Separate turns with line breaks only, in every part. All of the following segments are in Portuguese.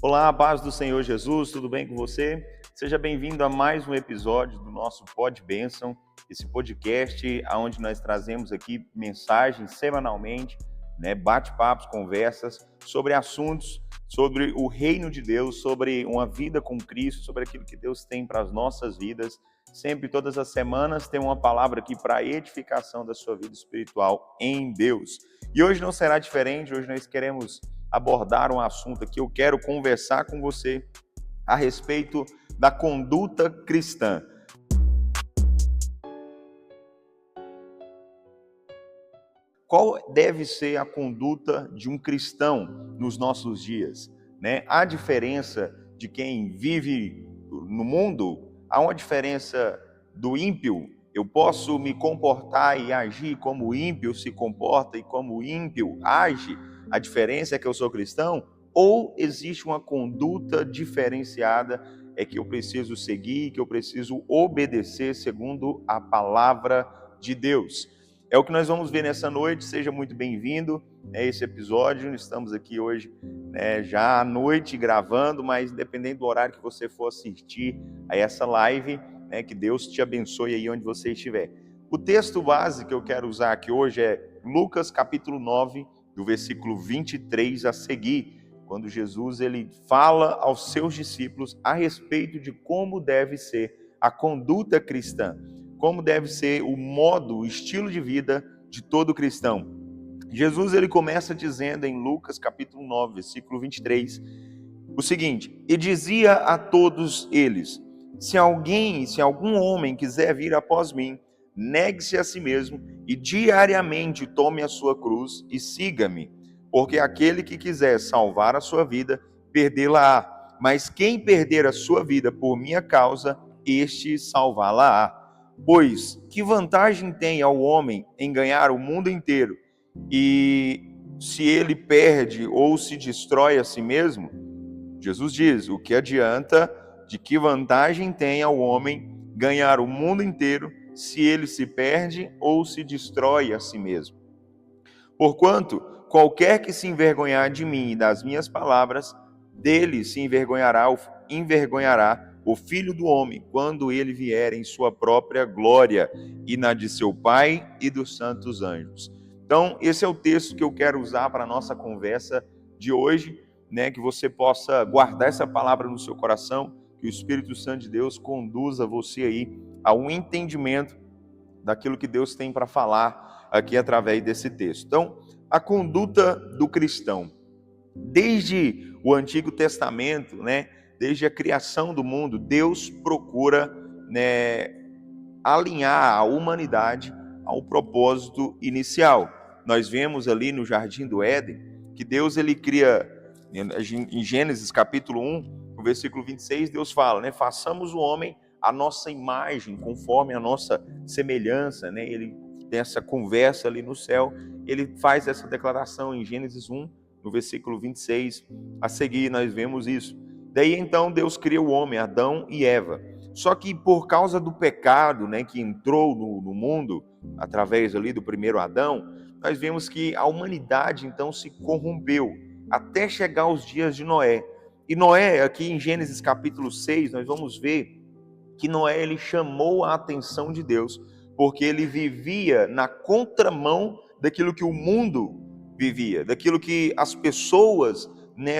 Olá, paz do Senhor Jesus, tudo bem com você? Seja bem-vindo a mais um episódio do nosso Pod Bênção, esse podcast onde nós trazemos aqui mensagens semanalmente, bate-papos, conversas sobre assuntos, sobre o reino de Deus, sobre uma vida com Cristo, sobre aquilo que Deus tem para as nossas vidas. Sempre, todas as semanas, tem uma palavra aqui para a edificação da sua vida espiritual em Deus. E hoje não será diferente, hoje nós queremos abordar um assunto aqui, eu quero conversar com você a respeito da conduta cristã. Qual deve ser a conduta de um cristão nos nossos dias? Há diferença de quem vive no mundo? Há uma diferença do ímpio? Eu posso me comportar e agir como o ímpio se comporta e como o ímpio age? A diferença é que eu sou cristão? Ou existe uma conduta diferenciada que eu preciso seguir, que eu preciso obedecer segundo a palavra de Deus? É o que nós vamos ver nessa noite. Seja muito bem-vindo a esse episódio. Estamos aqui hoje já à noite gravando, mas independente do horário que você for assistir a essa live, que Deus te abençoe aí onde você estiver. O texto base que eu quero usar aqui hoje é Lucas capítulo 9, do versículo 23 a seguir, quando Jesus ele fala aos seus discípulos a respeito de como deve ser a conduta cristã, como deve ser o modo, o estilo de vida de todo cristão. Jesus ele começa dizendo em Lucas capítulo 9, versículo 23, o seguinte: e dizia a todos eles: se algum homem quiser vir após mim, negue-se a si mesmo e diariamente tome a sua cruz e siga-me. Porque aquele que quiser salvar a sua vida, perdê-la-á. Mas quem perder a sua vida por minha causa, este salvá-la-á. Pois que vantagem tem ao homem em ganhar o mundo inteiro e se ele perde ou se destrói a si mesmo? Jesus diz: o que adianta, de que vantagem tem ao homem ganhar o mundo inteiro se ele se perde ou se destrói a si mesmo? Porquanto, qualquer que se envergonhar de mim e das minhas palavras, dele se envergonhará o Filho do Homem, quando ele vier em sua própria glória, e na de seu Pai e dos santos anjos. Então, esse é o texto que eu quero usar para a nossa conversa de hoje, que você possa guardar essa palavra no seu coração, que o Espírito Santo de Deus conduza você aí a um entendimento daquilo que Deus tem para falar aqui através desse texto. Então, a conduta do cristão. Desde o Antigo Testamento, desde a criação do mundo, Deus procura alinhar a humanidade ao propósito inicial. Nós vemos ali no Jardim do Éden que Deus ele cria, em Gênesis capítulo 1, no versículo 26, Deus fala, façamos o homem a nossa imagem, conforme a nossa semelhança, Ele tem essa conversa ali no céu, ele faz essa declaração em Gênesis 1, no versículo 26, a seguir nós vemos isso. Daí então Deus cria o homem, Adão e Eva. Só que por causa do pecado, que entrou no mundo, através ali do primeiro Adão, nós vemos que a humanidade então se corrompeu, até chegar aos dias de Noé. E Noé, aqui em Gênesis capítulo 6, nós vamos ver que Noé ele chamou a atenção de Deus, porque ele vivia na contramão daquilo que o mundo vivia, daquilo que as pessoas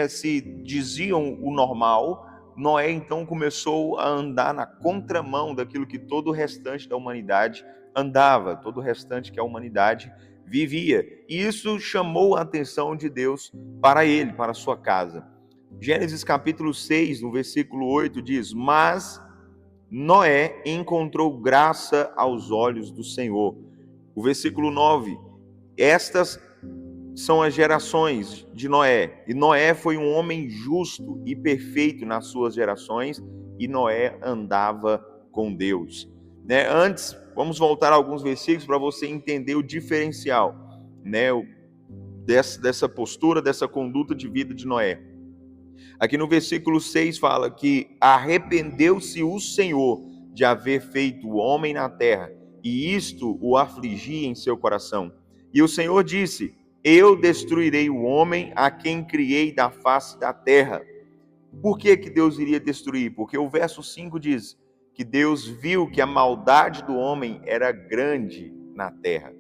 se diziam o normal. Noé então começou a andar na contramão daquilo que todo o restante da humanidade andava, todo o restante que a humanidade vivia. E isso chamou a atenção de Deus para ele, para a sua casa. Gênesis capítulo 6, no versículo 8 diz: mas Noé encontrou graça aos olhos do Senhor. O versículo 9, estas são as gerações de Noé. E Noé foi um homem justo e perfeito nas suas gerações, e Noé andava com Deus. Antes, vamos voltar a alguns versículos para você entender o diferencial, dessa postura, dessa conduta de vida de Noé. Aqui no versículo 6 fala que arrependeu-se o Senhor de haver feito o homem na terra, e isto o afligia em seu coração. E o Senhor disse: eu destruirei o homem a quem criei da face da terra, Por que que Deus iria destruir? Porque o verso 5 diz que Deus viu que a maldade do homem era grande na terra.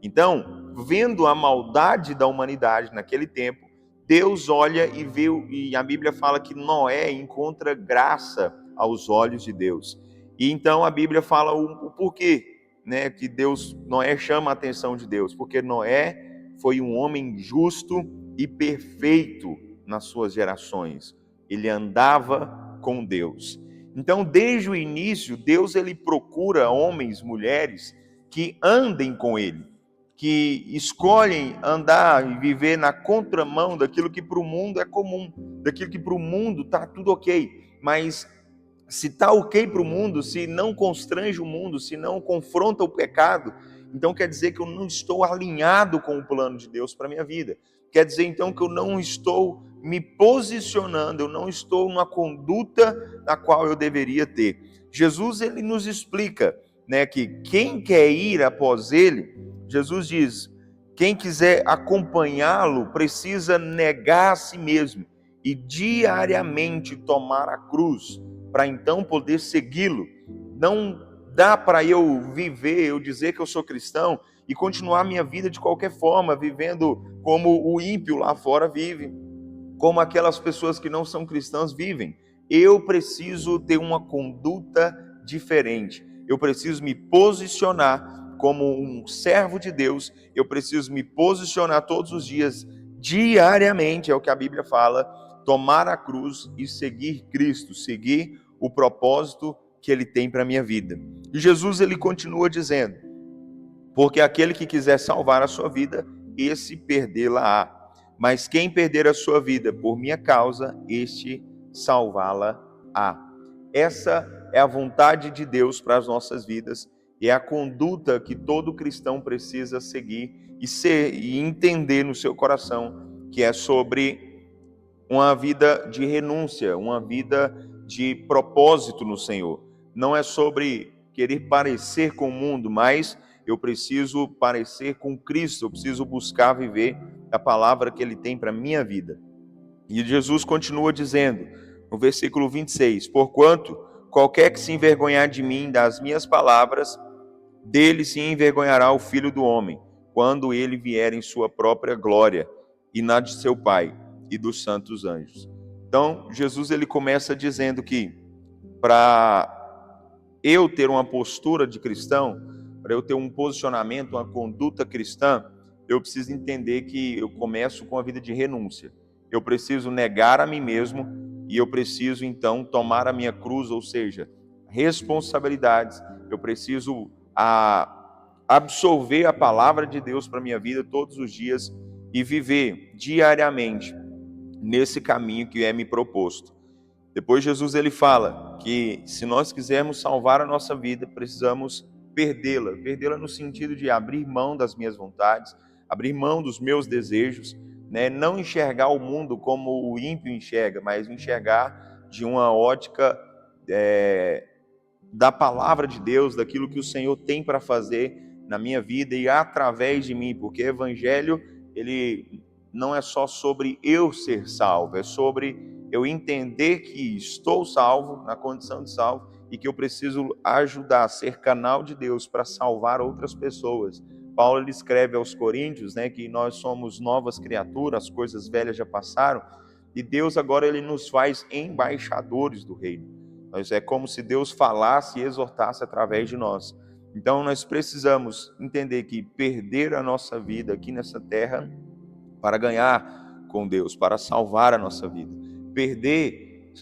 Então, vendo a maldade da humanidade naquele tempo, Deus olha e vê, e a Bíblia fala que Noé encontra graça aos olhos de Deus. E então a Bíblia fala o porquê, né, que Noé chama a atenção de Deus, porque Noé foi um homem justo e perfeito nas suas gerações. Ele andava com Deus. Então, desde o início, Deus ele procura homens, mulheres que andem com ele, que escolhem andar e viver na contramão daquilo que para o mundo é comum, daquilo que para o mundo está tudo ok, mas se está ok para o mundo, se não constrange o mundo, se não confronta o pecado, então quer dizer que eu não estou alinhado com o plano de Deus para a minha vida. Quer dizer então que eu não estou me posicionando, eu não estou numa conduta na qual eu deveria ter. Jesus ele nos explica, né, que quem quer ir após ele, Jesus diz, quem quiser acompanhá-lo precisa negar a si mesmo e diariamente tomar a cruz, para então poder segui-lo. Não dá para eu viver, eu dizer que eu sou cristão e continuar minha vida de qualquer forma, vivendo como o ímpio lá fora vive, como aquelas pessoas que não são cristãs vivem. Eu preciso ter uma conduta diferente. Eu preciso me posicionar como um servo de Deus. Eu preciso me posicionar todos os dias, diariamente, é o que a Bíblia fala, tomar a cruz e seguir Cristo, seguir o propósito que ele tem para a minha vida. E Jesus ele continua dizendo, porque aquele que quiser salvar a sua vida, esse perdê-la-á. Mas quem perder a sua vida por minha causa, este salvá-la-á. Essa é a vontade de Deus para as nossas vidas e é a conduta que todo cristão precisa seguir e entender no seu coração, que é sobre uma vida de renúncia, uma vida de propósito no Senhor. Não é sobre querer parecer com o mundo, mas eu preciso parecer com Cristo, eu preciso buscar viver a palavra que ele tem para a minha vida. E Jesus continua dizendo, no versículo 26, porquanto qualquer que se envergonhar de mim, das minhas palavras, dele se envergonhará o Filho do Homem, quando ele vier em sua própria glória, e na de seu Pai e dos santos anjos. Então, Jesus ele começa dizendo que para eu ter uma postura de cristão, para eu ter um posicionamento, uma conduta cristã, eu preciso entender que eu começo com a vida de renúncia. Eu preciso negar a mim mesmo e eu preciso então tomar a minha cruz, ou seja, responsabilidades. Eu preciso absorver a palavra de Deus para a minha vida todos os dias e viver diariamente nesse caminho que é me proposto. Depois Jesus ele fala que se nós quisermos salvar a nossa vida, precisamos perdê-la no sentido de abrir mão das minhas vontades, abrir mão dos meus desejos, né? Não enxergar o mundo como o ímpio enxerga, mas enxergar de uma ótica da palavra de Deus, daquilo que o Senhor tem para fazer na minha vida e através de mim, porque o evangelho ele não é só sobre eu ser salvo, é sobre eu entender que estou salvo, na condição de salvo, e que eu preciso ajudar a ser canal de Deus para salvar outras pessoas. Paulo ele escreve aos Coríntios, né, que nós somos novas criaturas, as coisas velhas já passaram, e Deus agora ele nos faz embaixadores do reino. É como se Deus falasse e exortasse através de nós. Então nós precisamos entender que perder a nossa vida aqui nessa terra para ganhar com Deus, para salvar a nossa vida. Perder,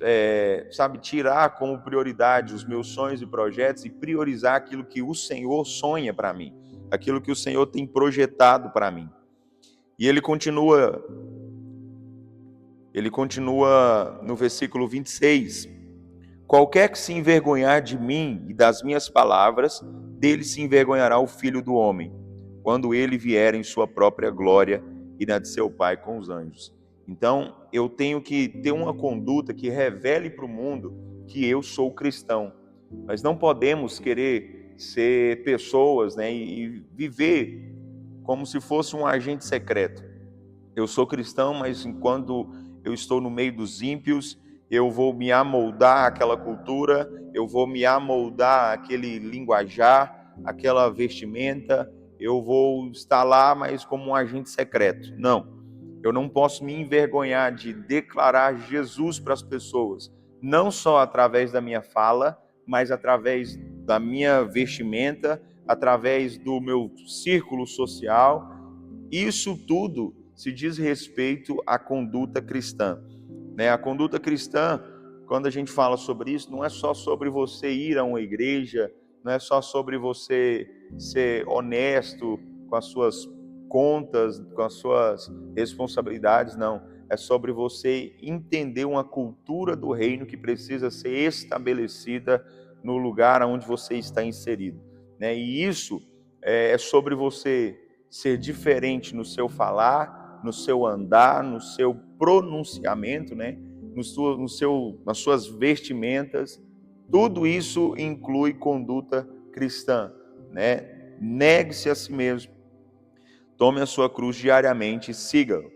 tirar como prioridade os meus sonhos e projetos e priorizar aquilo que o Senhor sonha para mim, aquilo que o Senhor tem projetado para mim. E ele continua no versículo 26, qualquer que se envergonhar de mim e das minhas palavras, dele se envergonhará o Filho do Homem, quando ele vier em sua própria glória e na de seu Pai com os anjos. Então, eu tenho que ter uma conduta que revele para o mundo que eu sou cristão. Nós não podemos querer ser pessoas, né, e viver como se fosse um agente secreto. Eu sou cristão, mas enquanto eu estou no meio dos ímpios, eu vou me amoldar àquela cultura, eu vou me amoldar àquele linguajar, àquela vestimenta, eu vou estar lá, mas como um agente secreto. Não, eu não posso me envergonhar de declarar Jesus para as pessoas, não só através da minha fala, mas através da minha vestimenta, através do meu círculo social. Isso tudo se diz respeito à conduta cristã, né? A conduta cristã, quando a gente fala sobre isso, não é só sobre você ir a uma igreja, não é só sobre você ser honesto com as suas contas, com as suas responsabilidades, não. É sobre você entender uma cultura do reino que precisa ser estabelecida no lugar onde você está inserido, né? E isso é sobre você ser diferente no seu falar, no seu andar, no seu pronunciamento, né? Nas suas vestimentas. Tudo isso inclui conduta cristã, né? Negue-se a si mesmo, tome a sua cruz diariamente e siga-o.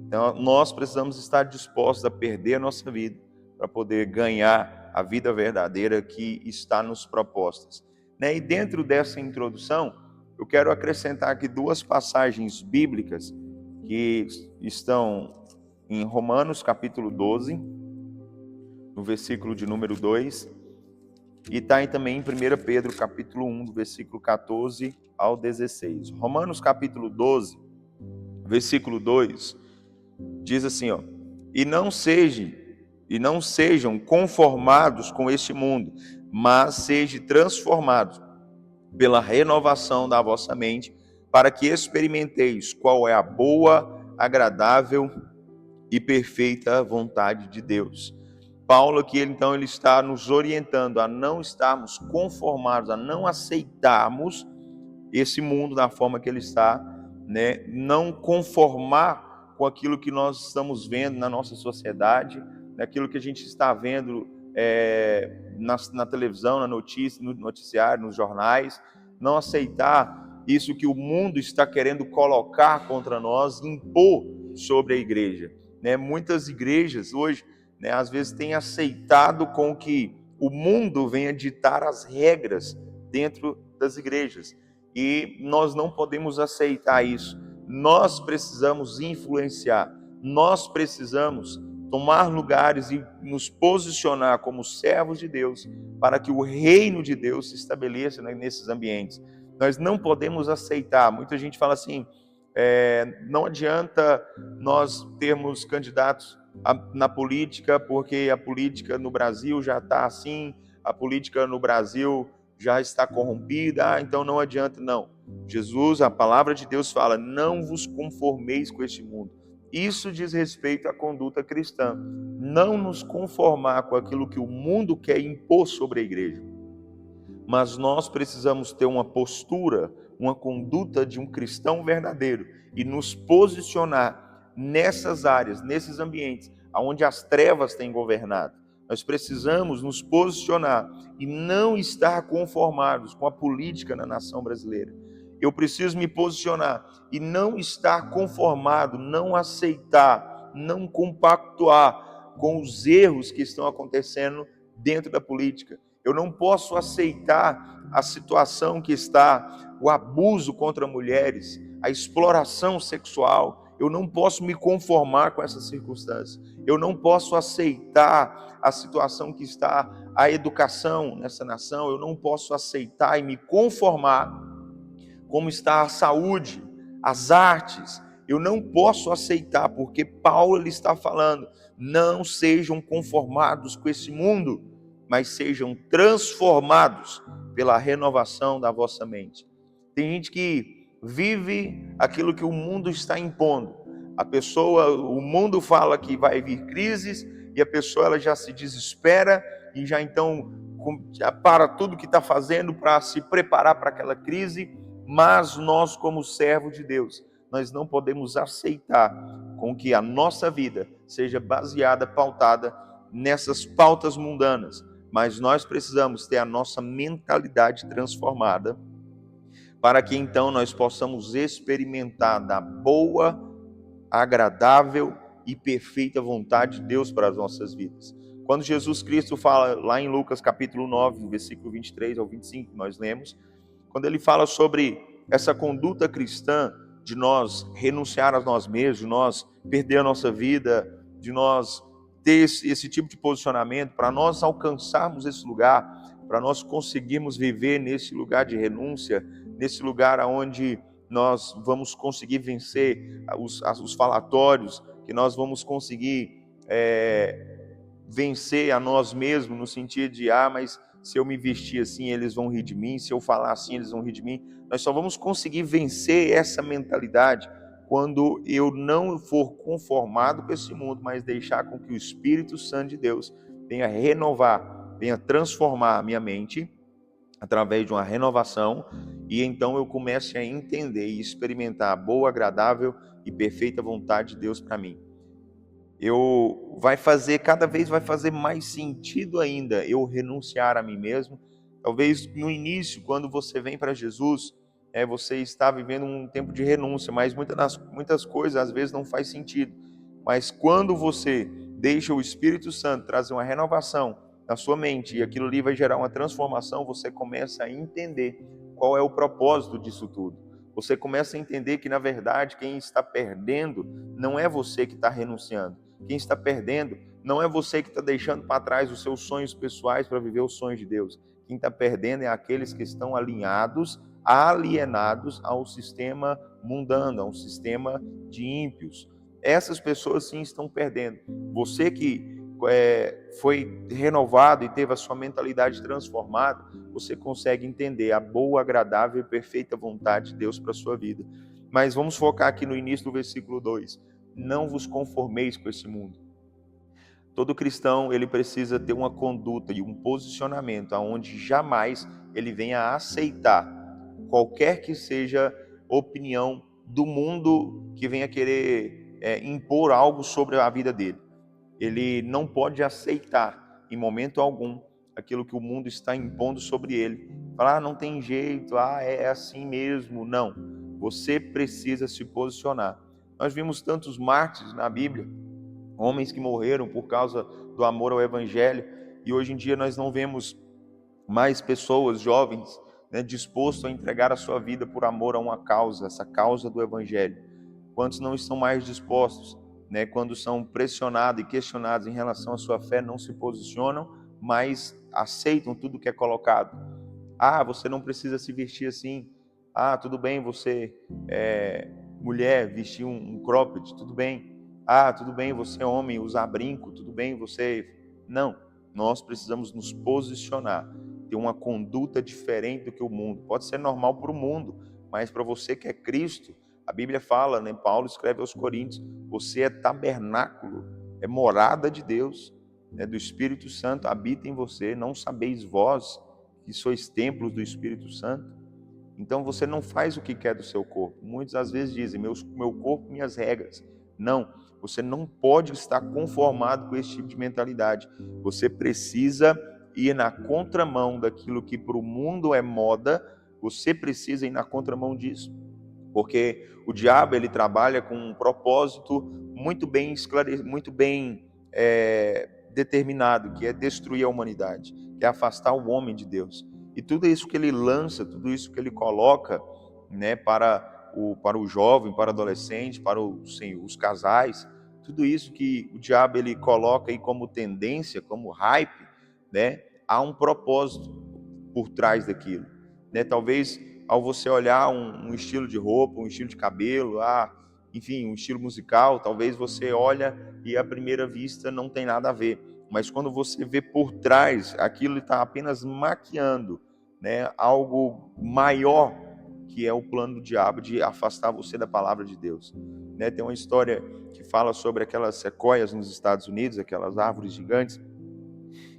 Então, nós precisamos estar dispostos a perder a nossa vida para poder ganhar a vida verdadeira que está nos propostas, né? E dentro dessa introdução, eu quero acrescentar aqui duas passagens bíblicas que estão em Romanos capítulo 12, no versículo de número 2, e está também em 1 Pedro capítulo 1, do versículo 14 ao 16. Romanos capítulo 12, versículo 2, diz assim, ó: e não sejam conformados com este mundo, mas sejam transformados pela renovação da vossa mente, para que experimenteis qual é a boa, agradável e perfeita vontade de Deus. Paulo aqui, então, ele está nos orientando a não estarmos conformados, a não aceitarmos esse mundo da forma que ele está, né? Não conformar com aquilo que nós estamos vendo na nossa sociedade, naquilo que a gente está vendo na televisão, na notícia, no noticiário, nos jornais. Não aceitar isso que o mundo está querendo colocar contra nós, impor sobre a igreja, né? Muitas igrejas hoje, né, às vezes têm aceitado com que o mundo venha ditar as regras dentro das igrejas. E nós não podemos aceitar isso. Nós precisamos influenciar, nós precisamos tomar lugares e nos posicionar como servos de Deus para que o reino de Deus se estabeleça nesses ambientes. Nós não podemos aceitar. Muita gente fala assim, não adianta nós termos candidatos na política, porque a política no Brasil já está assim, a política no Brasil já está corrompida, então não adianta. Não. Jesus, a palavra de Deus fala, não vos conformeis com este mundo. Isso diz respeito à conduta cristã. Não nos conformar com aquilo que o mundo quer impor sobre a igreja. Mas nós precisamos ter uma postura, uma conduta de um cristão verdadeiro e nos posicionar nessas áreas, nesses ambientes onde as trevas têm governado. Nós precisamos nos posicionar e não estar conformados com a política na nação brasileira. Eu preciso me posicionar e não estar conformado, não aceitar, não compactuar com os erros que estão acontecendo dentro da política. Eu não posso aceitar a situação que está, o abuso contra mulheres, a exploração sexual. Eu não posso me conformar com essas circunstâncias. Eu não posso aceitar a situação que está, a educação nessa nação. Eu não posso aceitar e me conformar como está a saúde, as artes. Eu não posso aceitar, porque Paulo ele está falando, não sejam conformados com esse mundo, mas sejam transformados pela renovação da vossa mente. Tem gente que vive aquilo que o mundo está impondo. O mundo fala que vai vir crises e a pessoa ela já se desespera e já então já para tudo que está fazendo para se preparar para aquela crise. Mas nós, como servo de Deus, nós não podemos aceitar com que a nossa vida seja baseada, pautada nessas pautas mundanas, mas nós precisamos ter a nossa mentalidade transformada para que então nós possamos experimentar da boa, agradável e perfeita vontade de Deus para as nossas vidas. Quando Jesus Cristo fala lá em Lucas capítulo 9, versículo 23 ao 25, nós lemos, quando ele fala sobre essa conduta cristã de nós renunciar a nós mesmos, de nós perder a nossa vida, de nós ter esse tipo de posicionamento, para nós alcançarmos esse lugar, para nós conseguirmos viver nesse lugar de renúncia, nesse lugar onde nós vamos conseguir vencer os falatórios, que nós vamos conseguir vencer a nós mesmos, no sentido de, mas se eu me vestir assim, eles vão rir de mim, se eu falar assim, eles vão rir de mim. Nós só vamos conseguir vencer essa mentalidade quando eu não for conformado com esse mundo, mas deixar com que o Espírito Santo de Deus venha renovar, venha transformar a minha mente através de uma renovação, e então eu comece a entender e experimentar a boa, agradável e perfeita vontade de Deus para mim. Cada vez vai fazer mais sentido ainda eu renunciar a mim mesmo. Talvez no início, quando você vem para Jesus, você está vivendo um tempo de renúncia, mas muitas coisas às vezes não faz sentido. Mas quando você deixa o Espírito Santo trazer uma renovação na sua mente, e aquilo ali vai gerar uma transformação, você começa a entender qual é o propósito disso tudo. Você começa a entender que, na verdade, quem está perdendo não é você que está renunciando. Quem está perdendo não é você que está deixando para trás os seus sonhos pessoais para viver os sonhos de Deus. Quem está perdendo é aqueles que estão alienados ao sistema mundano, ao sistema de ímpios. Essas pessoas sim estão perdendo. Você que foi renovado e teve a sua mentalidade transformada, você consegue entender a boa, agradável e perfeita vontade de Deus para a sua vida. Mas vamos focar aqui no início do versículo 2. Não vos conformeis com esse mundo. Todo cristão, ele precisa ter uma conduta e um posicionamento aonde jamais ele venha a aceitar qualquer que seja opinião do mundo que venha querer impor algo sobre a vida dele. Ele não pode aceitar em momento algum aquilo que o mundo está impondo sobre ele. Falar, não tem jeito, é assim mesmo. Não, você precisa se posicionar. Nós vimos tantos mártires na Bíblia, homens que morreram por causa do amor ao Evangelho, e hoje em dia nós não vemos mais pessoas jovens dispostos a entregar a sua vida por amor a uma causa, essa causa do Evangelho. Quantos não estão mais dispostos, quando são pressionados e questionados em relação à sua fé, não se posicionam, mas aceitam tudo que é colocado. Você não precisa se vestir assim. Tudo bem você mulher vestir um cropped, tudo bem. Tudo bem você homem usar brinco, tudo bem você... Não, nós precisamos nos posicionar, ter uma conduta diferente do que o mundo. Pode ser normal para o mundo, mas para você que é Cristo, a Bíblia fala, Paulo escreve aos Coríntios, você é tabernáculo, é morada de Deus, do Espírito Santo, habita em você. Não sabeis vós que sois templos do Espírito Santo? Então você não faz o que quer do seu corpo. Muitos às vezes dizem, meu corpo, minhas regras. Não, você não pode estar conformado com esse tipo de mentalidade. Você precisa ir na contramão daquilo que para o mundo é moda. Você precisa ir na contramão disso. Porque o diabo, ele trabalha com um propósito muito bem esclarecido, muito bem determinado, que é destruir a humanidade, que é afastar o homem de Deus. E tudo isso que ele lança, tudo isso que ele coloca para o jovem, para o adolescente, para os casais, tudo isso que o diabo ele coloca aí como tendência, como hype, há um propósito por trás daquilo. Talvez ao você olhar um estilo de roupa, um estilo de cabelo, enfim, um estilo musical, talvez você olha e à primeira vista não tem nada a ver. Mas quando você vê por trás, aquilo está apenas maquiando algo maior, que é o plano do diabo de afastar você da palavra de Deus. Tem uma história que fala sobre aquelas sequoias nos Estados Unidos, aquelas árvores gigantes,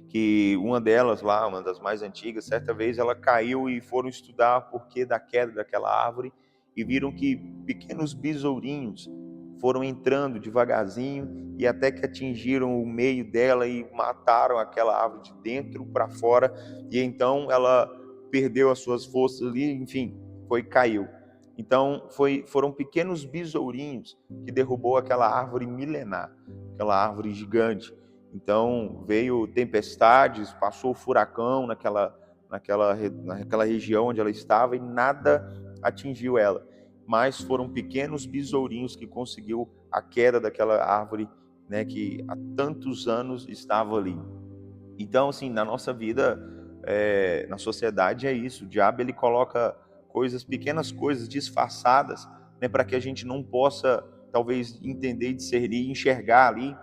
que uma delas lá, uma das mais antigas, certa vez ela caiu e foram estudar o porquê da queda daquela árvore e viram que pequenos besourinhos foram entrando devagarzinho e até que atingiram o meio dela e mataram aquela árvore de dentro para fora, e então ela perdeu as suas forças ali, enfim, caiu. Então foram pequenos besourinhos que derrubou aquela árvore milenar, aquela árvore gigante. Então veio tempestades, passou o furacão naquela região onde ela estava e nada atingiu ela. Mas foram pequenos besourinhos que conseguiu a queda daquela árvore, né, que há tantos anos estava ali. Então, assim, na nossa vida, na sociedade é isso. O diabo ele coloca coisas, pequenas coisas disfarçadas, né, para que a gente não possa, talvez, entender, discernir, enxergar ali,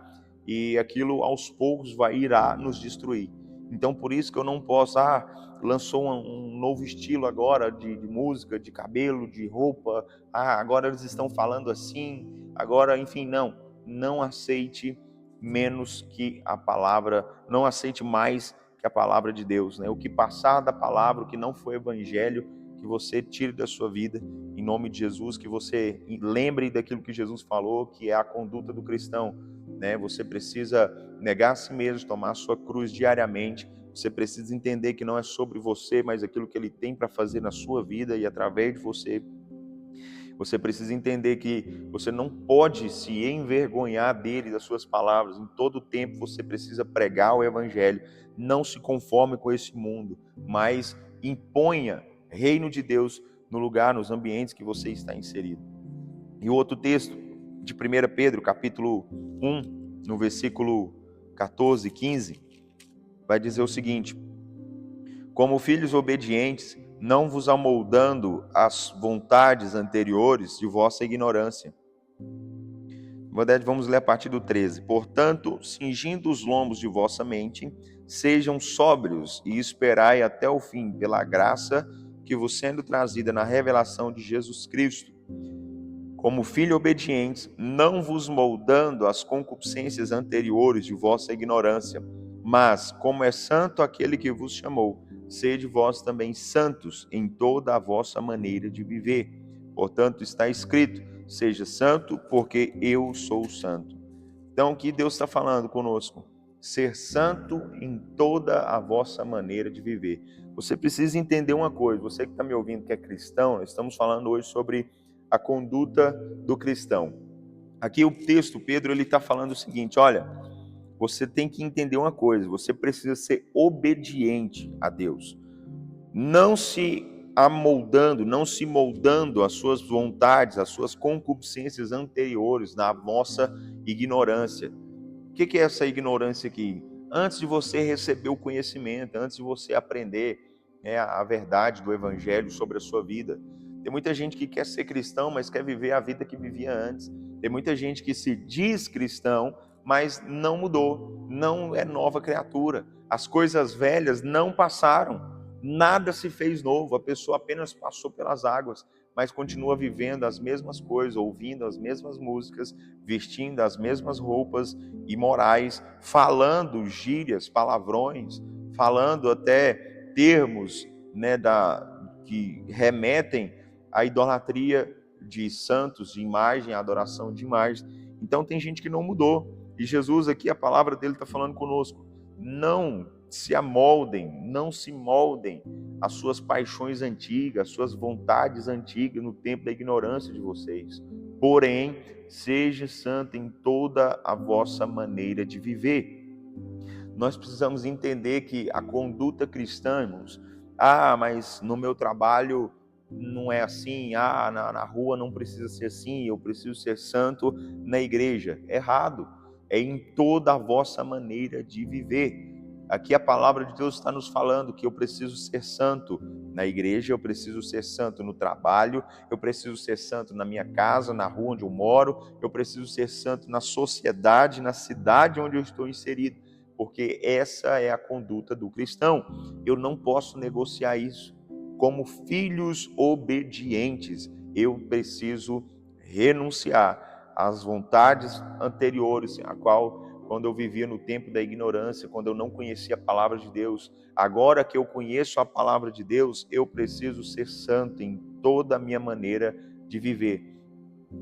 e aquilo aos poucos irá nos destruir. Então, por isso que eu não posso, lançou um novo estilo agora de música, de cabelo, de roupa, agora eles estão falando assim, agora, enfim, não aceite menos que a palavra, não aceite mais que a palavra de Deus, né? O que passar da palavra, o que não foi evangelho, que você tire da sua vida, em nome de Jesus, que você lembre daquilo que Jesus falou, que é a conduta do cristão, né? Você precisa negar a si mesmo, tomar a sua cruz diariamente, você precisa entender que não é sobre você, mas aquilo que ele tem para fazer na sua vida e através de você. Você precisa entender que você não pode se envergonhar dele, das suas palavras. Em todo tempo você precisa pregar o evangelho. Não se conforme com esse mundo, mas imponha reino de Deus no lugar, nos ambientes que você está inserido. E o outro texto de 1 Pedro, capítulo 1, no versículo 14 e 15, vai dizer o seguinte: como filhos obedientes, não vos amoldando às vontades anteriores de vossa ignorância. Vamos ler a partir do 13. Portanto, cingindo os lombos de vossa mente, sejam sóbrios e esperai até o fim pela graça que vos sendo trazida na revelação de Jesus Cristo. Como filhos obedientes, não vos moldando às concupiscências anteriores de vossa ignorância, mas, como é santo aquele que vos chamou, sede vós também santos em toda a vossa maneira de viver. Portanto, está escrito: seja santo, porque eu sou santo. Então, o que Deus está falando conosco? Ser santo em toda a vossa maneira de viver. Você precisa entender uma coisa, você que está me ouvindo que é cristão, nós estamos falando hoje sobre a conduta do cristão. Aqui o texto, Pedro, ele está falando o seguinte: olha, você tem que entender uma coisa, você precisa ser obediente a Deus. Não se amoldando, não se moldando às suas vontades, às suas concupiscências anteriores, na vossa ignorância. O que é essa ignorância aqui? Antes de você receber o conhecimento, antes de você aprender a verdade do evangelho sobre a sua vida. Tem muita gente que quer ser cristão, mas quer viver a vida que vivia antes. Tem muita gente que se diz cristão, mas não mudou, não é nova criatura. As coisas velhas não passaram, nada se fez novo, a pessoa apenas passou pelas águas, mas continua vivendo as mesmas coisas, ouvindo as mesmas músicas, vestindo as mesmas roupas imorais, falando gírias, palavrões, falando até termos, né, que remetem à idolatria de santos, de imagem, à adoração de imagem. Então tem gente que não mudou. E Jesus aqui, a palavra dele está falando conosco. Não se amoldem, não se moldem às suas paixões antigas, às suas vontades antigas no tempo da ignorância de vocês. Porém, seja santo em toda a vossa maneira de viver. Nós precisamos entender que a conduta cristã, irmãos, mas no meu trabalho não é assim, na rua não precisa ser assim, eu preciso ser santo na igreja. Errado, é em toda a vossa maneira de viver. Aqui a palavra de Deus está nos falando que eu preciso ser santo na igreja, eu preciso ser santo no trabalho, eu preciso ser santo na minha casa, na rua onde eu moro, eu preciso ser santo na sociedade, na cidade onde eu estou inserido, porque essa é a conduta do cristão. Eu não posso negociar isso. Como filhos obedientes, eu preciso renunciar às vontades anteriores, a qual, quando eu vivia no tempo da ignorância, quando eu não conhecia a palavra de Deus, agora que eu conheço a palavra de Deus, eu preciso ser santo em toda a minha maneira de viver.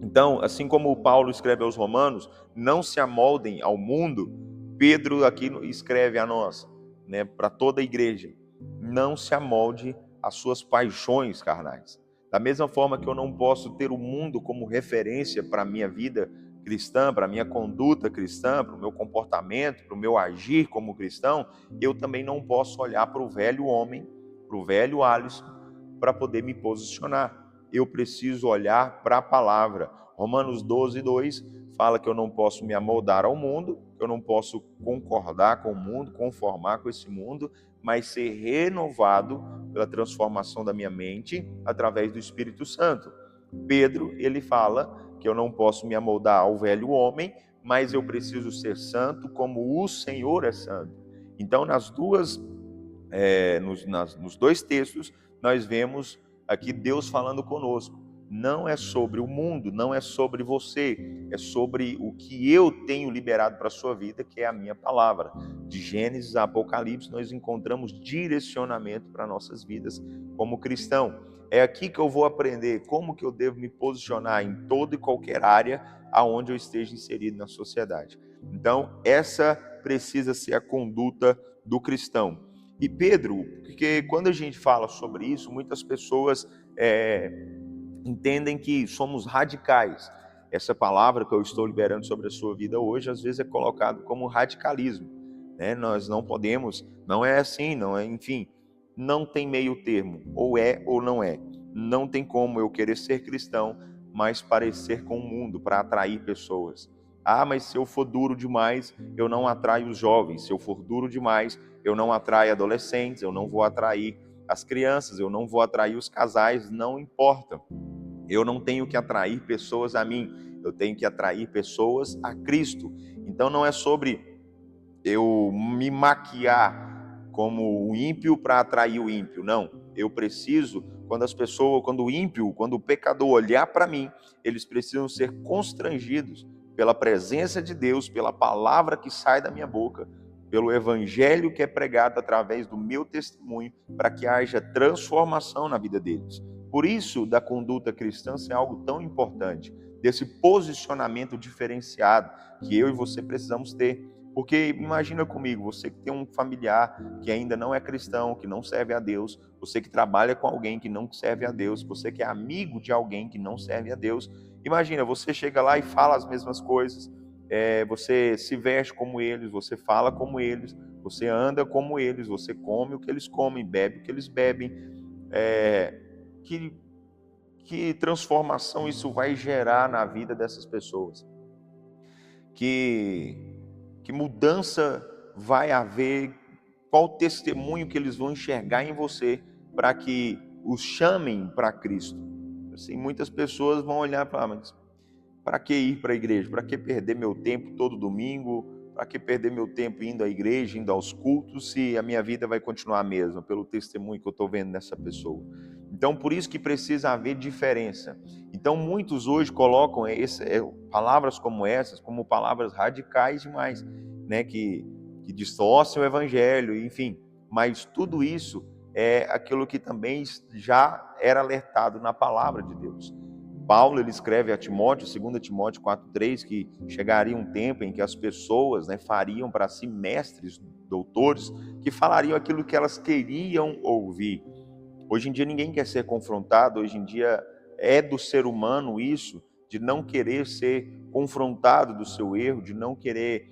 Então, assim como Paulo escreve aos Romanos, não se amoldem ao mundo, Pedro aqui escreve a nós, né, para toda a igreja, não se amolde às suas paixões carnais. Da mesma forma que eu não posso ter o mundo como referência para a minha vida cristã, para a minha conduta cristã, para o meu comportamento, para o meu agir como cristão, eu também não posso olhar para o velho homem, para o velho Alisson, para poder me posicionar. Eu preciso olhar para a palavra. Romanos 12:2 fala que eu não posso me amoldar ao mundo, eu não posso concordar com o mundo, conformar com esse mundo, mas ser renovado pela transformação da minha mente através do Espírito Santo. Pedro, ele fala que eu não posso me amoldar ao velho homem, mas eu preciso ser santo como o Senhor é santo. Então, nos dois textos, nós vemos aqui Deus falando conosco. Não é sobre o mundo, não é sobre você, é sobre o que eu tenho liberado para a sua vida, que é a minha palavra. De Gênesis a Apocalipse, nós encontramos direcionamento para nossas vidas como cristão. É aqui que eu vou aprender como que eu devo me posicionar em toda e qualquer área aonde eu esteja inserido na sociedade. Então, essa precisa ser a conduta do cristão. E Pedro, porque quando a gente fala sobre isso, muitas pessoas entendem que somos radicais. Essa palavra que eu estou liberando sobre a sua vida hoje, às vezes é colocado como radicalismo, né? Nós não podemos, não é assim, não é, enfim, não tem meio termo, ou é ou não é. Não tem como eu querer ser cristão, mas parecer com o mundo para atrair pessoas. Ah, mas se eu for duro demais, eu não atraio os jovens. Se eu for duro demais, eu não atraio adolescentes, eu não vou atrair as crianças, eu não vou atrair os casais, não importa. Eu não tenho que atrair pessoas a mim, eu tenho que atrair pessoas a Cristo. Então não é sobre eu me maquiar como o ímpio para atrair o ímpio, não. Eu preciso, quando o ímpio, quando o pecador olhar para mim, eles precisam ser constrangidos pela presença de Deus, pela palavra que sai da minha boca, pelo evangelho que é pregado através do meu testemunho, para que haja transformação na vida deles. Por isso, da conduta cristã ser algo tão importante, desse posicionamento diferenciado que eu e você precisamos ter. Porque imagina comigo, você que tem um familiar que ainda não é cristão, que não serve a Deus, você que trabalha com alguém que não serve a Deus, você que é amigo de alguém que não serve a Deus. Imagina, você chega lá e fala as mesmas coisas, você se veste como eles, você fala como eles, você anda como eles, você come o que eles comem, bebe o que eles bebem. É, que, que transformação isso vai gerar na vida dessas pessoas? Que mudança vai haver? Qual testemunho que eles vão enxergar em você para que os chamem para Cristo? Assim, muitas pessoas vão olhar e falar, mas para que ir para a igreja? Para que perder meu tempo todo domingo? Para que perder meu tempo indo à igreja, indo aos cultos, se a minha vida vai continuar a mesma, pelo testemunho que eu estou vendo nessa pessoa? Então, por isso que precisa haver diferença. Então, muitos hoje colocam palavras como essas como palavras radicais demais, né? Que distorcem o evangelho, enfim. Mas tudo isso é aquilo que também já era alertado na palavra de Deus. Paulo, ele escreve a Timóteo, 2 Timóteo 4:3, que chegaria um tempo em que as pessoas, né, fariam para si mestres, doutores, que falariam aquilo que elas queriam ouvir. Hoje em dia ninguém quer ser confrontado, hoje em dia é do ser humano isso, de não querer ser confrontado do seu erro, de não querer,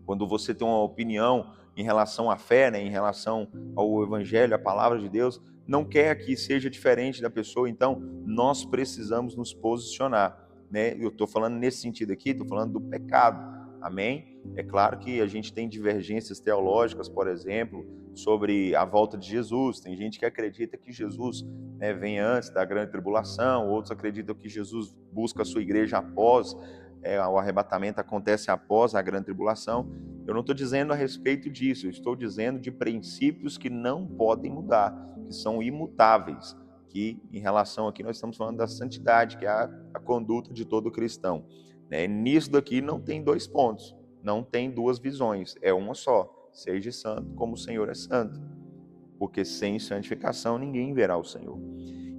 quando você tem uma opinião em relação à fé, né, em relação ao evangelho, à palavra de Deus, não quer que seja diferente da pessoa. Então nós precisamos nos posicionar, né? Eu estou falando nesse sentido aqui, estou falando do pecado, amém? É claro que a gente tem divergências teológicas, por exemplo, sobre a volta de Jesus. Tem gente que acredita que Jesus, né, vem antes da grande tribulação, outros acreditam que Jesus busca a sua igreja após, o arrebatamento acontece após a grande tribulação. Eu não estou dizendo a respeito disso, eu estou dizendo de princípios que não podem mudar, que são imutáveis, que em relação aqui nós estamos falando da santidade, que é a conduta de todo cristão, né? Nisso daqui não tem dois pontos, não tem duas visões, é uma só: seja santo como o Senhor é santo, porque sem santificação ninguém verá o Senhor.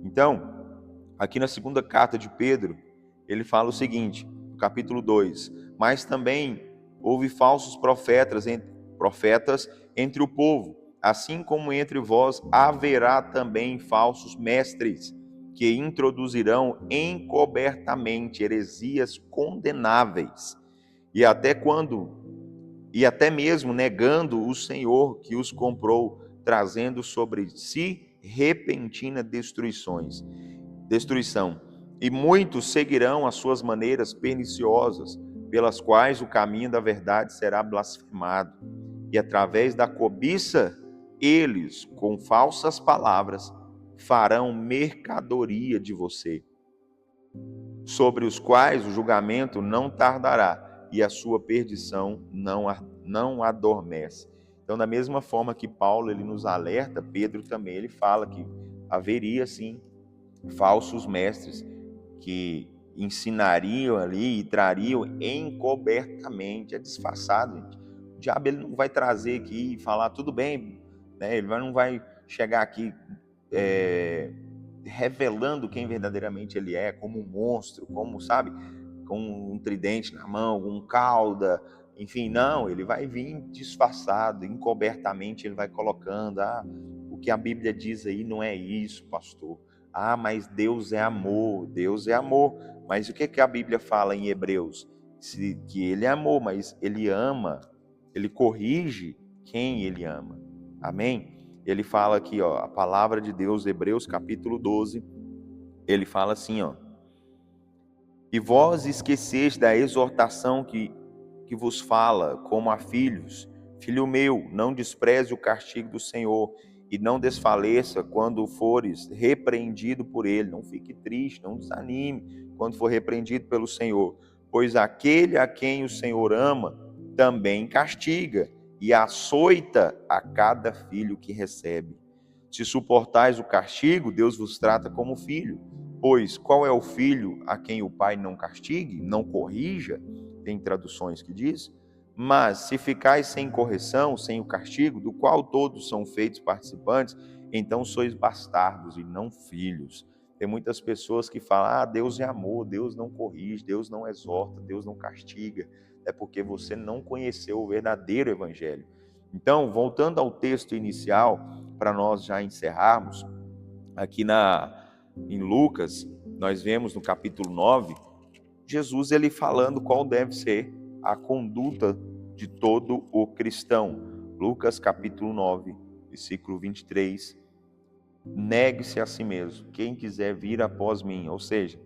Então, aqui na segunda carta de Pedro, ele fala o seguinte, no capítulo 2: mas também houve falsos profetas entre o povo, assim como entre vós haverá também falsos mestres, que introduzirão encobertamente heresias condenáveis, e até mesmo negando o Senhor que os comprou, trazendo sobre si repentina destruição. E muitos seguirão as suas maneiras perniciosas, pelas quais o caminho da verdade será blasfemado. E através da cobiça, eles, com falsas palavras, farão mercadoria de você, sobre os quais o julgamento não tardará, e a sua perdição não adormece. Então, da mesma forma que Paulo ele nos alerta, Pedro também ele fala que haveria sim falsos mestres que ensinariam ali e trariam encobertamente, é disfarçado, gente. O diabo ele não vai trazer aqui e falar tudo bem, né? Ele não vai chegar aqui revelando quem verdadeiramente ele é, como um monstro, como, sabe, com um tridente na mão, um cauda, enfim, não, ele vai vir disfarçado, encobertamente ele vai colocando, o que a Bíblia diz aí não é isso, pastor. Mas Deus é amor, Deus é amor. Mas o que a Bíblia fala em Hebreus? Que ele é amor, mas ele ama, ele corrige quem ele ama. Amém? Ele fala aqui, ó, a palavra de Deus, Hebreus capítulo 12, ele fala assim, ó: e vós esqueceste da exortação que vos fala, como a filhos. Filho meu, não despreze o castigo do Senhor, e não desfaleça quando fores repreendido por ele. Não fique triste, não desanime quando for repreendido pelo Senhor. Pois aquele a quem o Senhor ama, também castiga, e açoita a cada filho que recebe. Se suportais o castigo, Deus vos trata como filho. Pois qual é o filho a quem o pai não castigue, não corrija? Tem traduções que diz. Mas se ficais sem correção, sem o castigo, do qual todos são feitos participantes, então sois bastardos e não filhos. Tem muitas pessoas que falam, Deus é amor, Deus não corrige, Deus não exorta, Deus não castiga. É porque você não conheceu o verdadeiro evangelho. Então, voltando ao texto inicial, para nós já encerrarmos, aqui em Lucas, nós vemos no capítulo 9, Jesus ele falando qual deve ser a conduta de todo o cristão. Lucas capítulo 9, versículo 23, negue-se a si mesmo, quem quiser vir após mim, ou seja,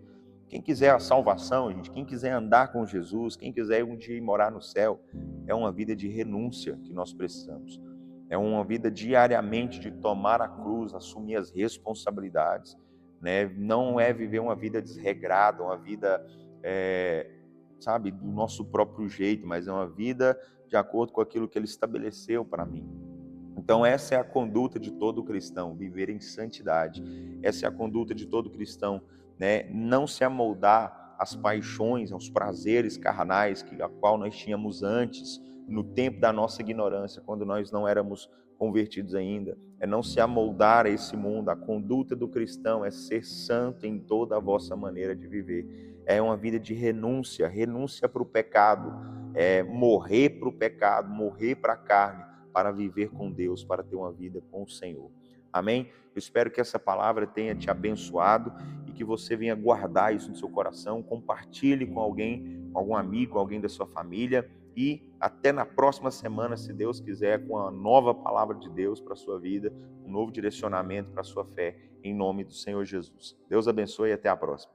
quem quiser a salvação, gente, quem quiser andar com Jesus, quem quiser um dia ir morar no céu, é uma vida de renúncia que nós precisamos. É uma vida diariamente de tomar a cruz, assumir as responsabilidades, né? Não é viver uma vida desregrada, uma vida, sabe, do nosso próprio jeito, mas é uma vida de acordo com aquilo que Ele estabeleceu para mim. Então essa é a conduta de todo cristão, viver em santidade. Essa é a conduta de todo cristão, né? Não se amoldar às paixões, aos prazeres carnais a qual nós tínhamos antes, no tempo da nossa ignorância, quando nós não éramos convertidos ainda. É não se amoldar a esse mundo. A conduta do cristão é ser santo em toda a vossa maneira de viver. É uma vida de renúncia para o pecado, é morrer para o pecado, morrer para a carne, para viver com Deus, para ter uma vida com o Senhor. Amém? Eu espero que essa palavra tenha te abençoado e que você venha guardar isso no seu coração, compartilhe com alguém, com algum amigo, alguém da sua família, e até na próxima semana, se Deus quiser, com a nova palavra de Deus para a sua vida, um novo direcionamento para a sua fé, em nome do Senhor Jesus. Deus abençoe e até a próxima.